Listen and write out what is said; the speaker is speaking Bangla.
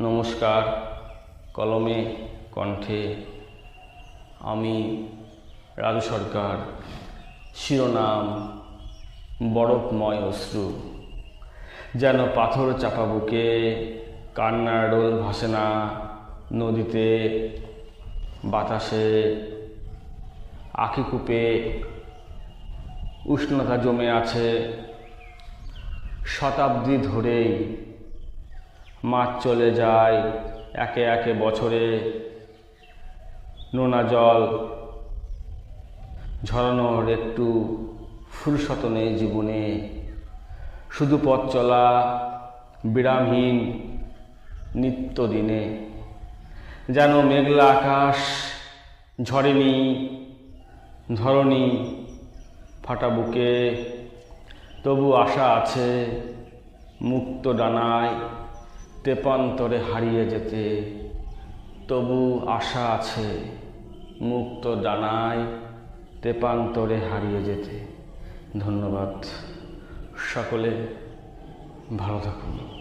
নমস্কার। কলমে কণ্ঠে আমি রাজু সরকার। শিরোনাম বরফময় অশ্রু। যেন পাথর চাপা বুকে কান্নার ডোল ভাসে না, নদীতে বাতাসে আঁখিকূপে উষ্ণতা জমে আছে। শতাব্দী ধরেই মাছ চলে যায় একে একে বছরে, নোনা জল ঝরানোর একটু ফুরসত নেই জীবনে। শুধু পথ চলা বিরামহীন নিত্যদিনে। যেন মেঘলা আকাশ ঝরেনি, ধরণী ফাটা বুকে, তবু আশা আছে মুক্ত ডানায় তেপান্তরে হারিয়ে যেতে। তবু আশা আছে মুক্ত ডানায় তেপান্তরে হারিয়ে যেতে। ধন্যবাদ। সকলে ভালো থাকুন।